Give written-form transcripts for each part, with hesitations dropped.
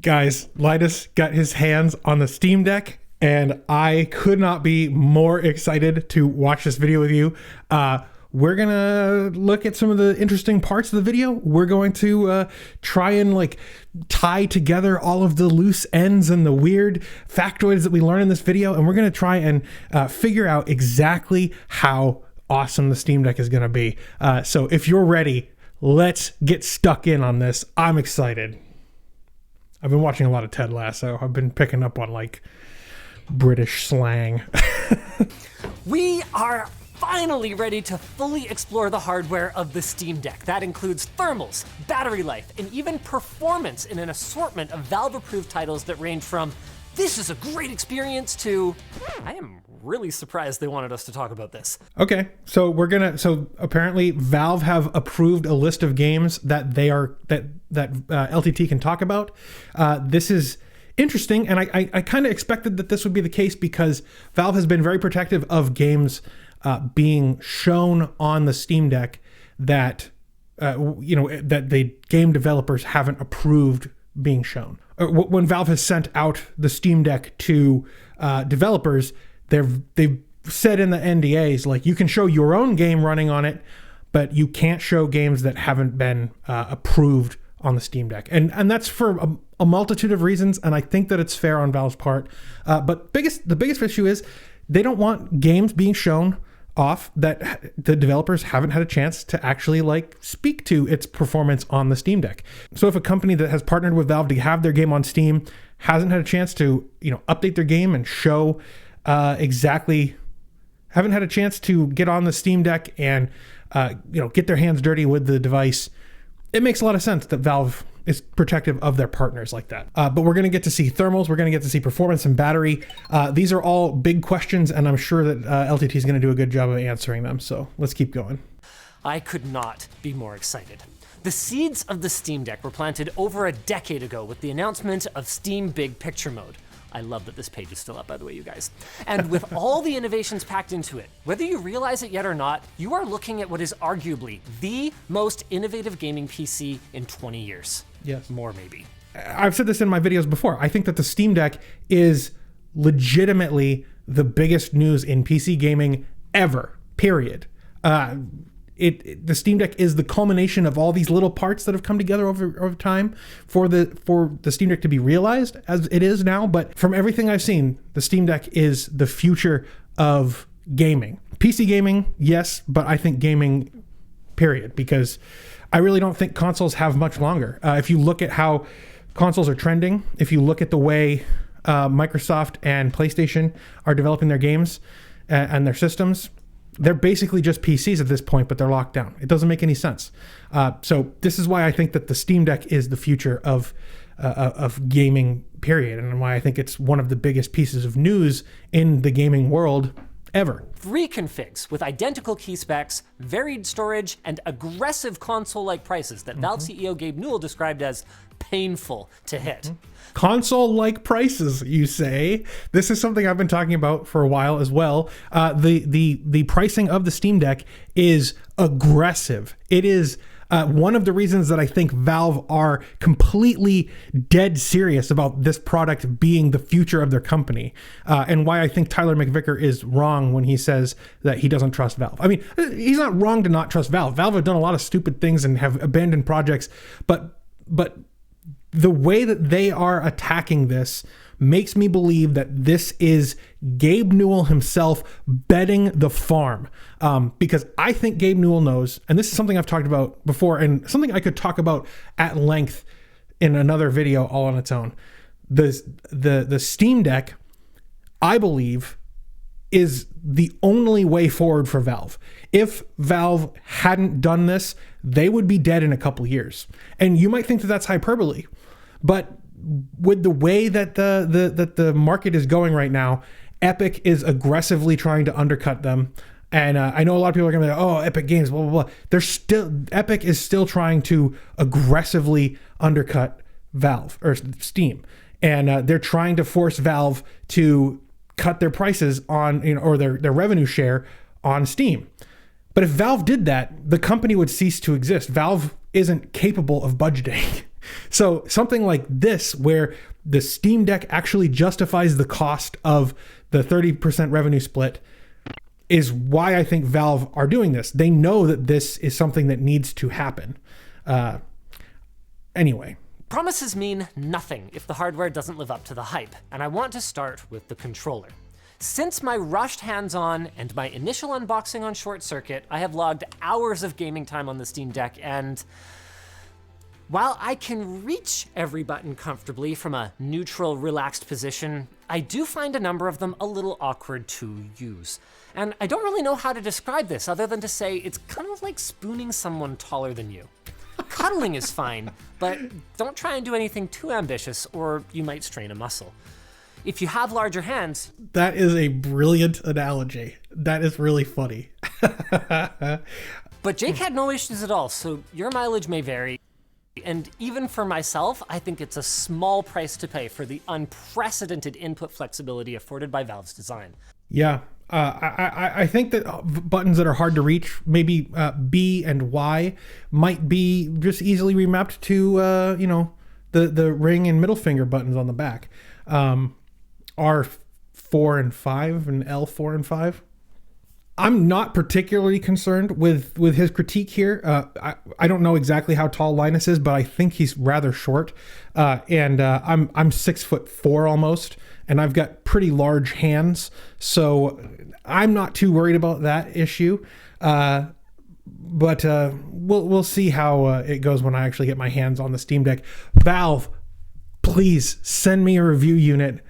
Guys, Linus got his hands on the Steam Deck, and I could not be more excited to watch this video with you. We're gonna look at some of the interesting parts of the video. We're going to try and like tie together all of the loose ends and the weird factoids that we learn in this video, and we're gonna try and figure out exactly how awesome the Steam Deck is gonna be. So if you're ready, let's get stuck in on this. I'm excited. I've been watching a lot of Ted Lasso. I've been picking up on like British slang. We are finally ready to fully explore the hardware of the Steam Deck. That includes thermals, battery life, and even performance in an assortment of Valve-approved titles that range from "this is a great experience" to "I am really surprised they wanted us to talk about this." Okay, so so apparently Valve have approved a list of games that LTT can talk about. This is interesting, and I kind of expected that this would be the case because Valve has been very protective of games being shown on the Steam Deck that that the game developers haven't approved being shown. When Valve has sent out the Steam Deck to developers, they've said in the NDAs, like, you can show your own game running on it, but you can't show games that haven't been approved on the Steam Deck. And that's for a multitude of reasons, and I think that it's fair on Valve's part. But the biggest issue is they don't want games being shown off that the developers haven't had a chance to actually like speak to its performance on the Steam Deck. So if a company that has partnered with Valve to have their game on Steam hasn't had a chance to, update their game and show haven't had a chance to get on the Steam Deck and, get their hands dirty with the device, it makes a lot of sense that Valve is protective of their partners like that. But we're going to get to see thermals. We're going to get to see performance and battery. These are all big questions, and I'm sure that LTT is going to do a good job of answering them. So let's keep going. I could not be more excited. The seeds of the Steam Deck were planted over a decade ago with the announcement of Steam Big Picture Mode. I love that this page is still up, by the way, you guys. And with all the innovations packed into it, whether you realize it yet or not, you are looking at what is arguably the most innovative gaming PC in 20 years. Yes. More, maybe. I've said this in my videos before. I think that the Steam Deck is legitimately the biggest news in PC gaming ever, period. The Steam Deck is the culmination of all these little parts that have come together over time for the Steam Deck to be realized as it is now. But from everything I've seen, the Steam Deck is the future of gaming. PC gaming, yes, but I think gaming, period, because I really don't think consoles have much longer. If you look at how consoles are trending, if you look at the way Microsoft and PlayStation are developing their games and their systems, they're basically just PCs at this point, but they're locked down. It doesn't make any sense. So this is why I think that the Steam Deck is the future of gaming, period, and why I think it's one of the biggest pieces of news in the gaming world ever. 3 configs with identical key specs, varied storage, and aggressive console-like prices that Valve CEO Gabe Newell described as painful to hit. Console-like prices, you say? This is something I've been talking about for a while as well. The pricing of the Steam Deck is aggressive. It is one of the reasons that I think Valve are completely dead serious about this product being the future of their company, and why I think Tyler McVicker is wrong when he says that he doesn't trust Valve. I mean, he's not wrong to not trust Valve. Valve have done a lot of stupid things and have abandoned projects, but the way that they are attacking this makes me believe that this is Gabe Newell himself betting the farm. Because I think Gabe Newell knows, and this is something I've talked about before, and something I could talk about at length in another video all on its own. The Steam Deck, I believe, is the only way forward for Valve. If Valve hadn't done this, they would be dead in a couple years. And you might think that that's hyperbole, but with the way that the market is going right now, Epic is aggressively trying to undercut them. And I know a lot of people are going to be like, oh, Epic Games, blah, blah, blah. Epic is still trying to aggressively undercut Valve or Steam. And they're trying to force Valve to cut their prices on, or their revenue share on Steam. But if Valve did that, the company would cease to exist. Valve isn't capable of budgeting. So something like this, where the Steam Deck actually justifies the cost of the 30% revenue split, is why I think Valve are doing this. They know that this is something that needs to happen. Anyway. Promises mean nothing if the hardware doesn't live up to the hype, and I want to start with the controller. Since my rushed hands-on and my initial unboxing on Short Circuit, I have logged hours of gaming time on the Steam Deck, and while I can reach every button comfortably from a neutral, relaxed position, I do find a number of them a little awkward to use. And I don't really know how to describe this other than to say it's kind of like spooning someone taller than you. Cuddling is fine, but don't try and do anything too ambitious or you might strain a muscle. If you have larger hands... That is a brilliant analogy. That is really funny. But Jake had no issues at all, so your mileage may vary. And even for myself, I think it's a small price to pay for the unprecedented input flexibility afforded by Valve's design. Yeah, I think that buttons that are hard to reach, maybe B and Y, might be just easily remapped to, the ring and middle finger buttons on the back. R4 and 5 and L4 and 5. I'm not particularly concerned with his critique here. I don't know exactly how tall Linus is, but I think he's rather short. And I'm 6'4" almost, and I've got pretty large hands, so I'm not too worried about that issue. But we'll see how it goes when I actually get my hands on the Steam Deck. Valve, please send me a review unit.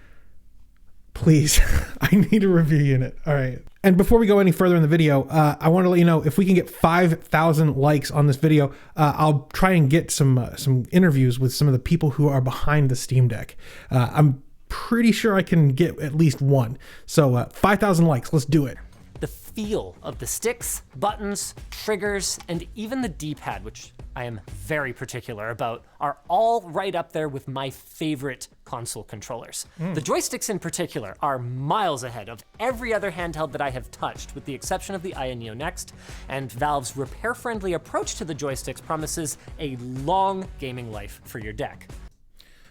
Please, I need a review unit. All right. And before we go any further in the video, I want to let you know, if we can get 5,000 likes on this video, I'll try and get some interviews with some of the people who are behind the Steam Deck. I'm pretty sure I can get at least one. So 5,000 likes, let's do it. The feel of the sticks, buttons, triggers, and even the D-pad, which I am very particular about, are all right up there with my favorite console controllers. The joysticks in particular are miles ahead of every other handheld that I have touched, with the exception of the Aya Neo Next, and Valve's repair-friendly approach to the joysticks promises a long gaming life for your deck.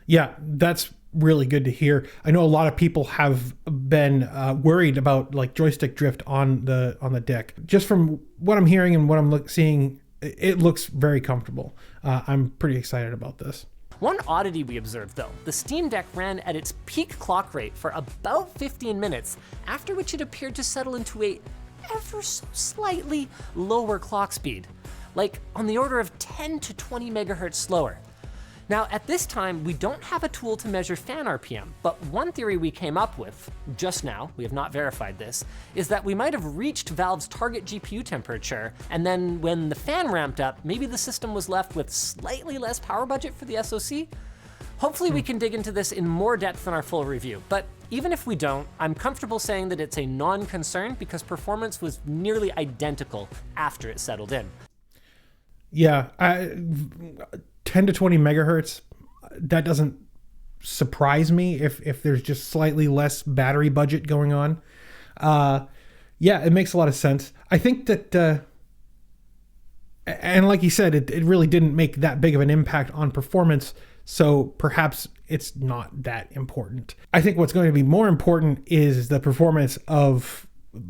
Yeah, that's really good to hear. I know a lot of people have been worried about like joystick drift on the deck. Just from what I'm hearing and what I'm seeing, it looks very comfortable. I'm pretty excited about this. One oddity we observed though, the Steam Deck ran at its peak clock rate for about 15 minutes, after which it appeared to settle into a ever so slightly lower clock speed, like on the order of 10 to 20 megahertz slower. Now, at this time, we don't have a tool to measure fan RPM, but one theory we came up with, just now, we have not verified this, is that we might have reached Valve's target GPU temperature, and then when the fan ramped up, maybe the system was left with slightly less power budget for the SoC? Hopefully we can dig into this in more depth in our full review, but even if we don't, I'm comfortable saying that it's a non-concern because performance was nearly identical after it settled in. Yeah, 10 to 20 megahertz, that doesn't surprise me if there's just slightly less battery budget going on. Yeah, it makes a lot of sense. I think that, and like you said, it really didn't make that big of an impact on performance, so perhaps it's not that important. I think what's going to be more important is the performance of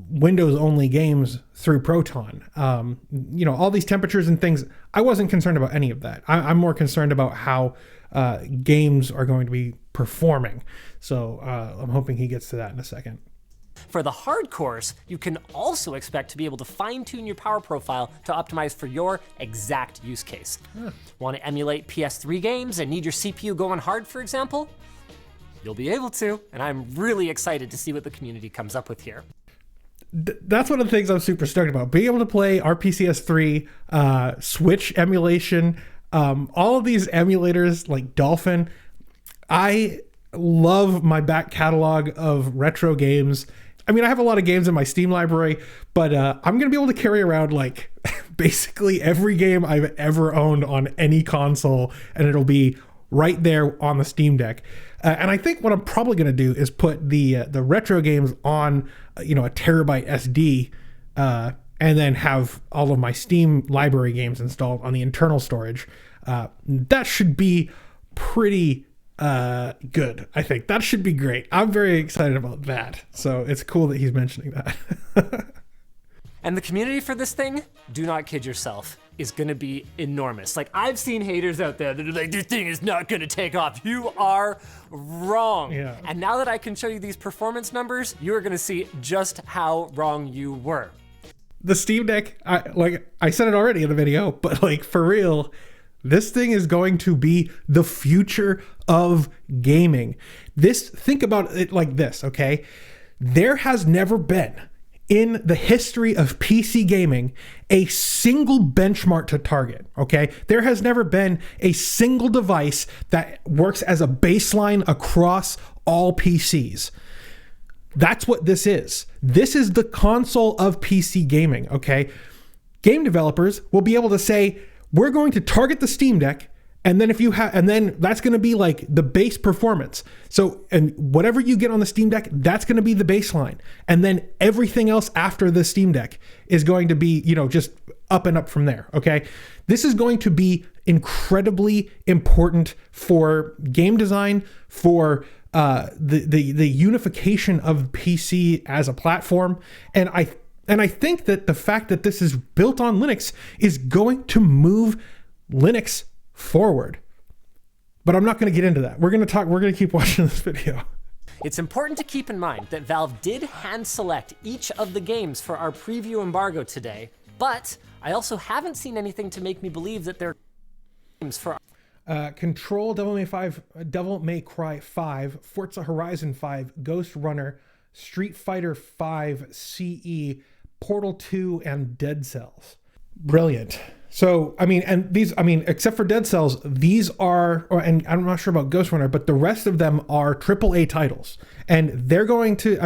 Windows-only games through Proton. All these temperatures and things, I wasn't concerned about any of that. I'm more concerned about how games are going to be performing. So I'm hoping he gets to that in a second. For the hardcores, you can also expect to be able to fine-tune your power profile to optimize for your exact use case. Want to emulate PS3 games and need your CPU going hard, for example? You'll be able to, and I'm really excited to see what the community comes up with here. That's one of the things I'm super stoked about. Being able to play RPCS3, Switch emulation, all of these emulators like Dolphin. I love my back catalog of retro games. I mean, I have a lot of games in my Steam library, but I'm going to be able to carry around like basically every game I've ever owned on any console, and it'll be right there on the Steam Deck. And I think what I'm probably going to do is put the retro games on, a terabyte SD, and then have all of my Steam library games installed on the internal storage. That should be pretty good. I think that should be great. I'm very excited about that. So it's cool that he's mentioning that. And the community for this thing, do not kid yourself, is gonna be enormous. Like, I've seen haters out there that are like, this thing is not gonna take off. You are wrong. Yeah. And now that I can show you these performance numbers, you are gonna see just how wrong you were. The Steam Deck, I said it already in the video, but like for real, this thing is going to be the future of gaming. Think about it like this, okay? There has never been in the history of PC gaming a single benchmark to target, okay? There has never been a single device that works as a baseline across all PCs. That's what this is. This is the console of PC gaming, okay? Game developers will be able to say, we're going to target the Steam Deck, and then that's going to be like the base performance. So, and whatever you get on the Steam Deck, that's going to be the baseline. And then everything else after the Steam Deck is going to be, just up and up from there. Okay. This is going to be incredibly important for game design, for the unification of PC as a platform. And I think that the fact that this is built on Linux is going to move Linux forward. But I'm not going to get into that. We're going to keep watching this video. It's important to keep in mind that Valve did hand select each of the games for our preview embargo today, but I also haven't seen anything to make me believe that they're games for Control, Devil May Cry 5, Forza Horizon 5, Ghost Runner, Street Fighter 5, CE, Portal 2, and Dead Cells. Brilliant. So, except for Dead Cells, these are, and I'm not sure about Ghost Runner, but the rest of them are AAA titles. And they're going to,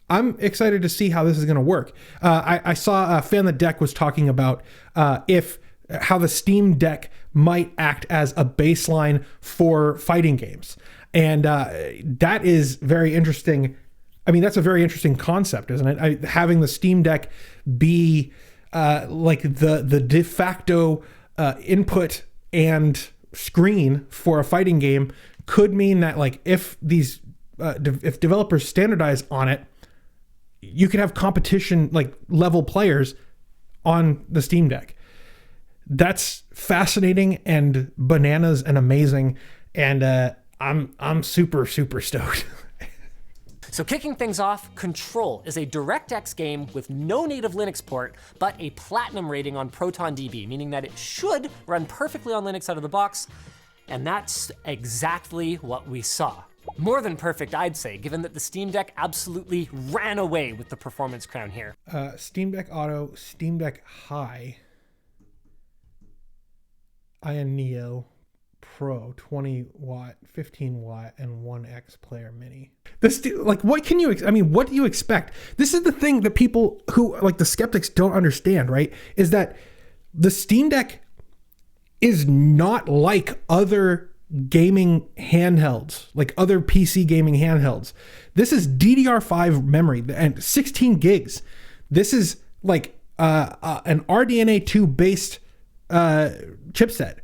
I'm excited to see how this is going to work. I saw Fan the Deck was talking about how the Steam Deck might act as a baseline for fighting games. And that is very interesting. That's a very interesting concept, isn't it? Having the Steam Deck be like the de facto input and screen for a fighting game could mean that, like, if if developers standardize on it, you could have competition, like level players on the Steam Deck. That's fascinating and bananas and amazing, and I'm super stoked. So kicking things off, Control is a DirectX game with no native Linux port, but a platinum rating on ProtonDB, meaning that it should run perfectly on Linux out of the box, and that's exactly what we saw. More than perfect, I'd say, given that the Steam Deck absolutely ran away with the performance crown here. Steam Deck Auto, Steam Deck High, Ion Neo Pro, 20 watt, 15 watt, and 1X player mini. What do you expect? This is the thing that people who, like the skeptics, don't understand, right? Is that the Steam Deck is not like other gaming handhelds, like other PC gaming handhelds. This is DDR5 memory and 16 gigs. This is like an RDNA 2 based chipset.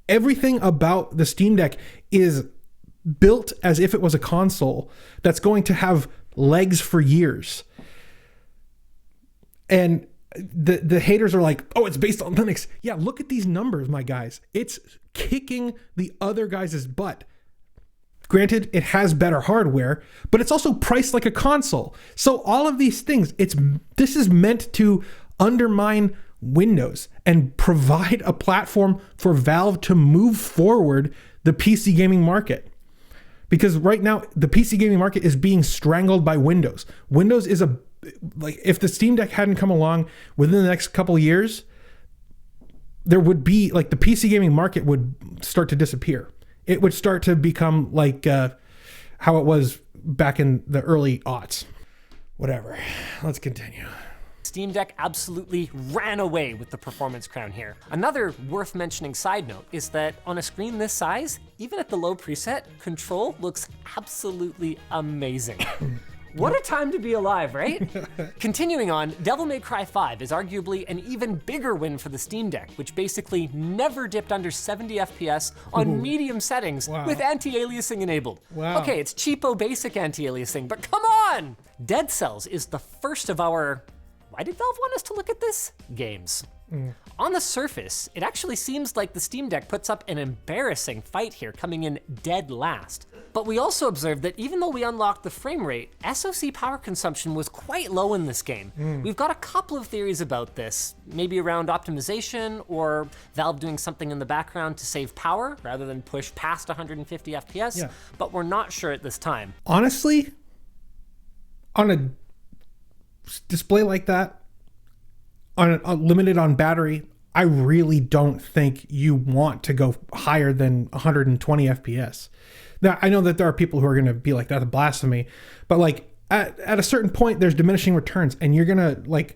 Everything about the Steam Deck is built as if it was a console that's going to have legs for years. And the haters are like, oh, it's based on Linux. Yeah, look at these numbers, my guys. It's kicking the other guys' butt. Granted, it has better hardware, but it's also priced like a console. So all of these things, this is meant to undermine Windows and provide a platform for Valve to move forward the PC gaming market. Because right now, the PC gaming market is being strangled by Windows. Windows is if the Steam Deck hadn't come along within the next couple of years, there would be, like, the PC gaming market would start to disappear. It would start to become like how it was back in the early aughts. Whatever. Let's continue. Steam Deck absolutely ran away with the performance crown here. Another worth mentioning side note is that on a screen this size, even at the low preset, Control looks absolutely amazing. What a time to be alive, right? Continuing on, Devil May Cry 5 is arguably an even bigger win for the Steam Deck, which basically never dipped under 70 FPS on medium settings with anti-aliasing enabled. Okay, it's cheapo basic anti-aliasing, but come on! Dead Cells is the first of our, why did Valve want us to look at this? Games. On the surface, it actually seems like the Steam Deck puts up an embarrassing fight here, coming in dead last. But we also observed that even though we unlocked the frame rate, SoC power consumption was quite low in this game. We've got a couple of theories about this, maybe around optimization or Valve doing something in the background to save power rather than push past 150 FPS, but we're not sure at this time. Honestly, on a display like that, limited on battery, I really don't think you want to go higher than 120 FPS. Now, I know that there are people who are going to be like, that's blasphemy, but like at a certain point, there's diminishing returns and you're going to like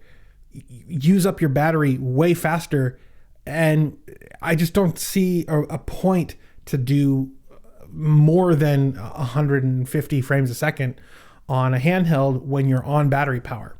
use up your battery way faster. And I just don't see a point to do more than 150 frames a second on a handheld when you're on battery power.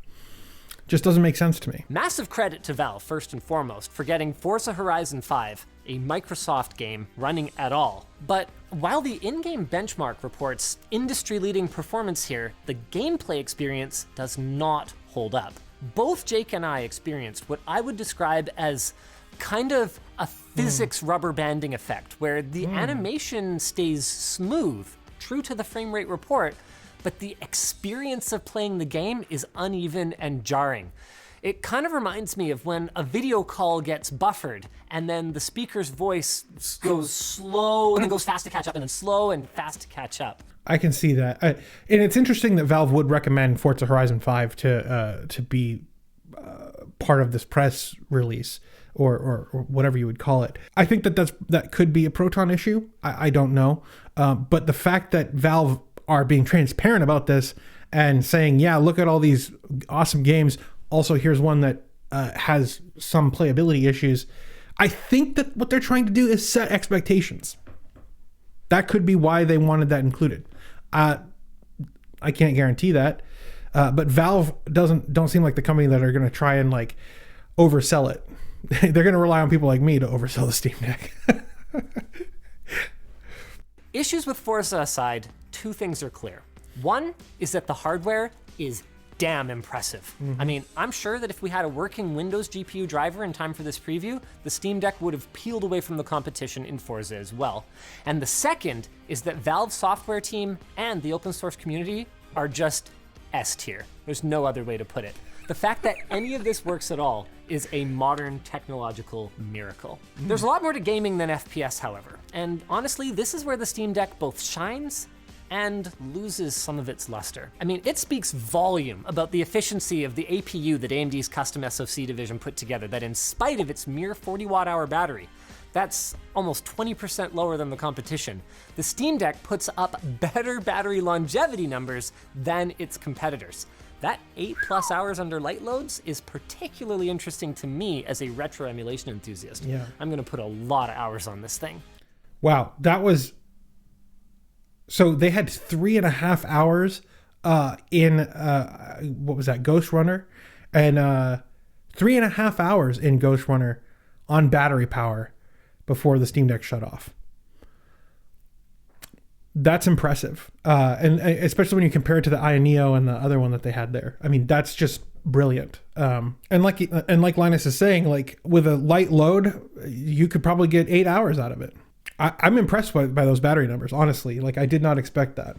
Just doesn't make sense to me. Massive credit to Valve, first and foremost, for getting Forza Horizon 5, a Microsoft game, running at all. But while the in-game benchmark reports industry-leading performance here, the gameplay experience does not hold up. Both Jake and I experienced what I would describe as kind of a physics rubber banding effect, where the animation stays smooth, true to the frame rate report, but the experience of playing the game is uneven and jarring. It kind of reminds me of when a video call gets buffered and then the speaker's voice goes slow and then goes fast to catch up and then slow and fast to catch up. I can see that. And it's interesting that Valve would recommend Forza Horizon 5 to be part of this press release or whatever you would call it. I think that could be a Proton issue. I don't know. But the fact that Valve are being transparent about this and saying, yeah, look at all these awesome games. Also, here's one that has some playability issues. I think that what they're trying to do is set expectations. That could be why they wanted that included. I can't guarantee that, but Valve don't seem like the company that are going to try and like oversell it. They're going to rely on people like me to oversell the Steam Deck. Issues with Forza aside, two things are clear. One is that the hardware is damn impressive. I mean, I'm sure that if we had a working Windows GPU driver in time for this preview, the Steam Deck would have peeled away from the competition in Forza as well. And the second is that Valve's software team and the open source community are just S tier. There's no other way to put it. The fact that any of this works at all is a modern technological miracle. There's a lot more to gaming than FPS, however. And honestly, this is where the Steam Deck both shines and loses some of its luster. I mean, it speaks volume about the efficiency of the APU that AMD's custom SoC division put together, that in spite of its mere 40 watt-hour battery, that's almost 20% lower than the competition. The Steam Deck puts up better battery longevity numbers than its competitors. That 8+ hours under light loads is particularly interesting to me as a retro emulation enthusiast. Yeah. I'm gonna put a lot of hours on this thing. Wow, that was... So they had 3.5 hours in, what was that, Ghost Runner? And 3.5 hours in Ghost Runner on battery power before the Steam Deck shut off. That's impressive. And especially when you compare it to the Aya Neo and the other one that they had there. I mean, that's just brilliant. And like Linus is saying, like with a light load, you could probably get 8 hours out of it. I'm impressed by those battery numbers, honestly. Like, I did not expect that.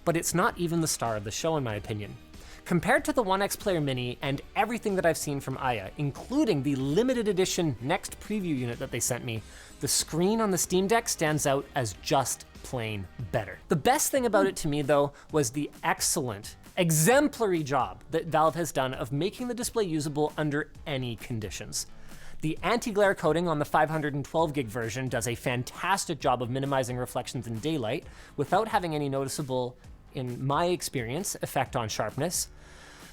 But it's not even the star of the show, in my opinion. Compared to the One X Player Mini and everything that I've seen from Aya, including the limited edition Next preview unit that they sent me, the screen on the Steam Deck stands out as just plain better. The best thing about it to me, though, was the excellent, exemplary job that Valve has done of making the display usable under any conditions. The anti-glare coating on the 512 gig version does a fantastic job of minimizing reflections in daylight without having any noticeable, in my experience, effect on sharpness.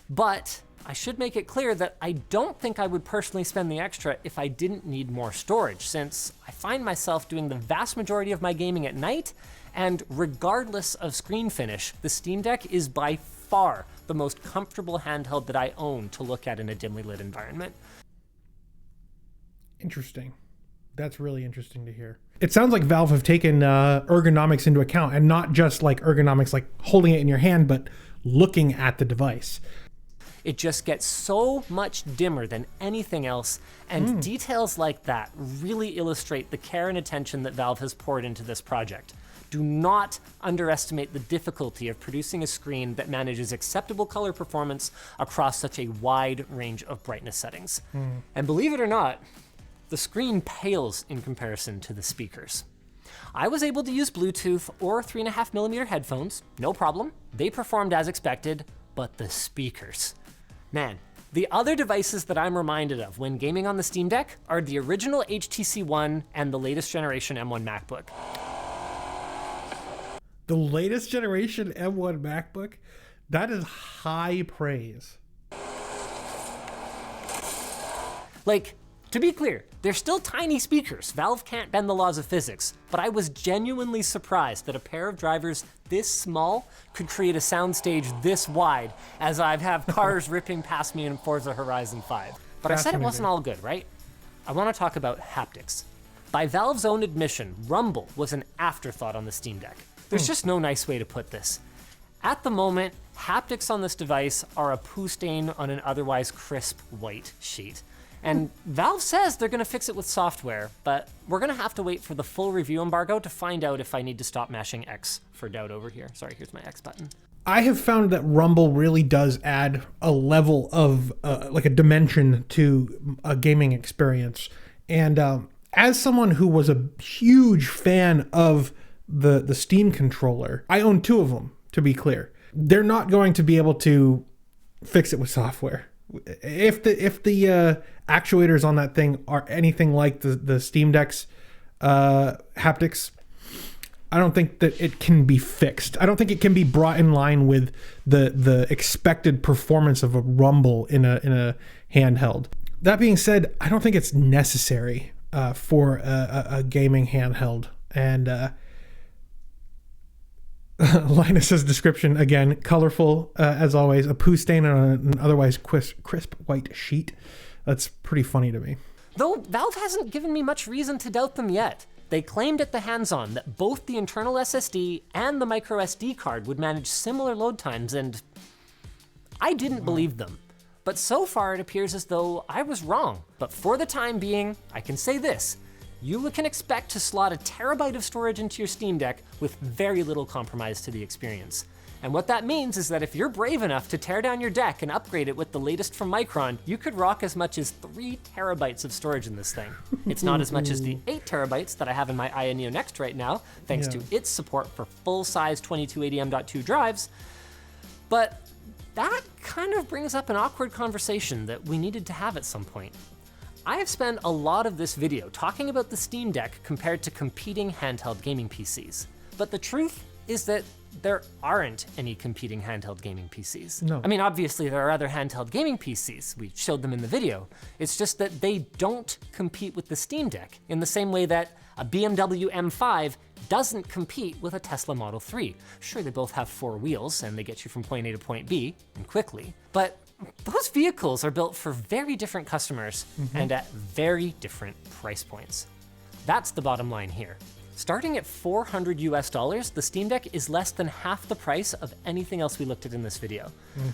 But I should make it clear that I don't think I would personally spend the extra if I didn't need more storage, since I find myself doing the vast majority of my gaming at night, and regardless of screen finish, the Steam Deck is by far the most comfortable handheld that I own to look at in a dimly lit environment. Interesting. That's really interesting to hear. It sounds like Valve have taken ergonomics into account, and not just like ergonomics, like holding it in your hand, but looking at the device. It just gets so much dimmer than anything else, and details like that really illustrate the care and attention that Valve has poured into this project. Do not underestimate the difficulty of producing a screen that manages acceptable color performance across such a wide range of brightness settings. And believe it or not, the screen pales in comparison to the speakers. I was able to use Bluetooth or 3.5mm headphones, no problem. They performed as expected, but the speakers. Man, the other devices that I'm reminded of when gaming on the Steam Deck are the original HTC One and the latest generation M1 MacBook. The latest generation M1 MacBook? That is high praise. Like, to be clear, they're still tiny speakers. Valve can't bend the laws of physics, but I was genuinely surprised that a pair of drivers this small could create a soundstage this wide, as I have cars ripping past me in Forza Horizon 5. But I said it wasn't all good, right? I want to talk about haptics. By Valve's own admission, rumble was an afterthought on the Steam Deck. There's just no nice way to put this. At the moment, haptics on this device are a poo stain on an otherwise crisp white sheet. And Valve says they're gonna fix it with software, but we're gonna have to wait for the full review embargo to find out if I need to stop mashing X for doubt over here. Sorry, here's my X button. I have found that rumble really does add a level of, like a dimension to a gaming experience. And as someone who was a huge fan of the Steam controller, I own two of them, to be clear. They're not going to be able to fix it with software. If the actuators on that thing are anything like the Steam Deck's haptics, I don't think that it can be fixed. I don't think it can be brought in line with the expected performance of a rumble in a handheld. That being said, I don't think it's necessary for a gaming handheld. And Linus's description, again, colorful as always, a poo stain on an otherwise crisp white sheet. That's pretty funny to me. Though Valve hasn't given me much reason to doubt them yet. They claimed at the hands-on that both the internal SSD and the micro SD card would manage similar load times, and I didn't believe them. But so far it appears as though I was wrong. But for the time being, I can say this. You can expect to slot a terabyte of storage into your Steam Deck with very little compromise to the experience. And what that means is that if you're brave enough to tear down your deck and upgrade it with the latest from Micron, you could rock as much as 3 terabytes of storage in this thing. It's not as much as the 8 terabytes that I have in my Aya Neo Next right now, thanks to its support for full-size 2280M.2 drives. But that kind of brings up an awkward conversation that we needed to have at some point. I have spent a lot of this video talking about the Steam Deck compared to competing handheld gaming PCs. But the truth is that there aren't any competing handheld gaming PCs. No. I mean, obviously there are other handheld gaming PCs. We showed them in the video. It's just that they don't compete with the Steam Deck in the same way that a BMW M5 doesn't compete with a Tesla Model 3. Sure, they both have 4 wheels and they get you from point A to point B, and quickly, but those vehicles are built for very different customers and at very different price points. That's the bottom line here. Starting at $400 US, the Steam Deck is less than half the price of anything else we looked at in this video.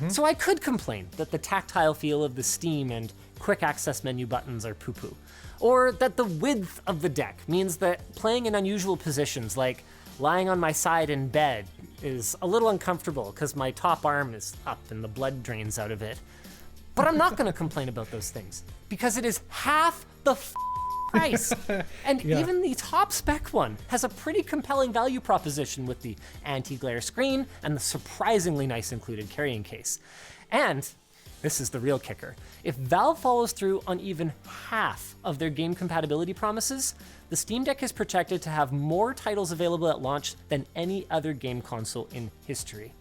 So I could complain that the tactile feel of the Steam and quick access menu buttons are poo-poo, or that the width of the deck means that playing in unusual positions like lying on my side in bed is a little uncomfortable because my top arm is up and the blood drains out of it. But I'm not gonna complain about those things because it is half the price. And even the top spec one has a pretty compelling value proposition with the anti-glare screen and the surprisingly nice included carrying case. And this is the real kicker. If Valve follows through on even half of their game compatibility promises, the Steam Deck is projected to have more titles available at launch than any other game console in history.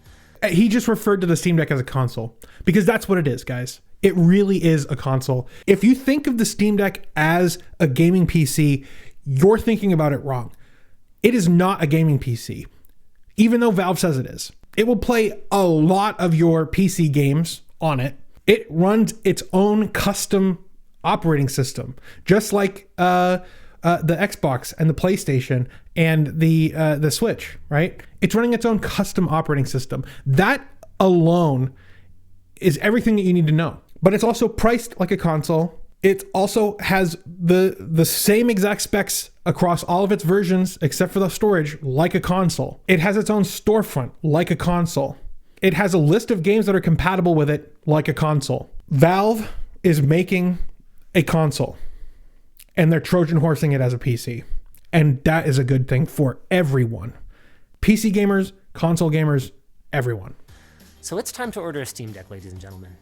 He just referred to the Steam Deck as a console because that's what it is, guys. It really is a console. If you think of the Steam Deck as a gaming PC, you're thinking about it wrong. It is not a gaming PC, even though Valve says it is. It will play a lot of your PC games on it. It runs its own custom operating system, just like the Xbox and the PlayStation and the Switch, right? It's running its own custom operating system. That alone is everything that you need to know. But it's also priced like a console. It also has the same exact specs across all of its versions, except for the storage, like a console. It has its own storefront, like a console. It has a list of games that are compatible with it, like a console. Valve is making a console, and they're Trojan horsing it as a PC. And that is a good thing for everyone. PC gamers, console gamers, everyone. So it's time to order a Steam Deck, ladies and gentlemen,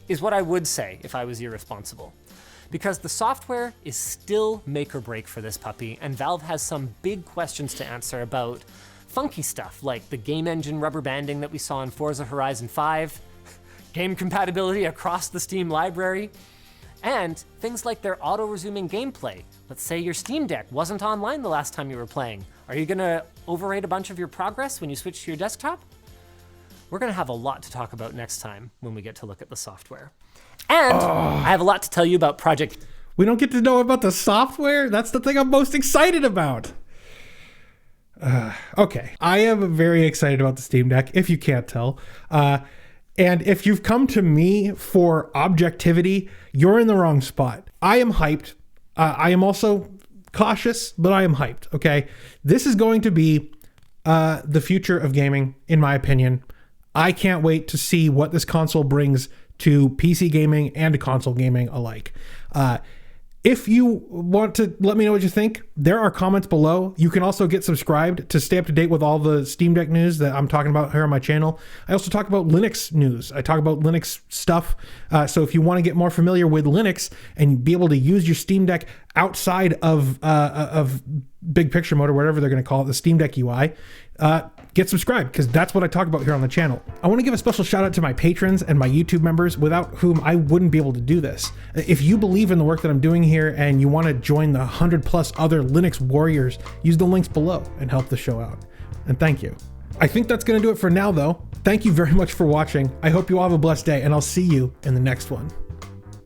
is what I would say if I was irresponsible. Because the software is still make or break for this puppy, and Valve has some big questions to answer about funky stuff like the game engine rubber banding that we saw in Forza Horizon 5, game compatibility across the Steam library, and things like their auto-resuming gameplay. Let's say your Steam Deck wasn't online the last time you were playing. Are you gonna overwrite a bunch of your progress when you switch to your desktop? We're gonna have a lot to talk about next time when we get to look at the software. And I have a lot to tell you about Project... We don't get to know about the software? That's the thing I'm most excited about. Okay, I am very excited about the Steam Deck, if you can't tell. And if you've come to me for objectivity, you're in the wrong spot. I am hyped. I am also cautious, but I am hyped, okay? This is going to be the future of gaming, in my opinion. I can't wait to see what this console brings to PC gaming and to console gaming alike. If you want to let me know what you think, there are comments below. You can also get subscribed to stay up to date with all the Steam Deck news that I'm talking about here on my channel. I also talk about Linux news. I talk about Linux stuff. So if you want to get more familiar with Linux and be able to use your Steam Deck outside of big picture mode or whatever they're going to call it, the Steam Deck UI, get subscribed, because that's what I talk about here on the channel. I want to give a special shout out to my patrons and my YouTube members, without whom I wouldn't be able to do this. If you believe in the work that I'm doing here and you want to join the 100+ other Linux warriors, use the links below and help the show out. And thank you. I think that's going to do it for now, though. Thank you very much for watching. I hope you all have a blessed day, and I'll see you in the next one.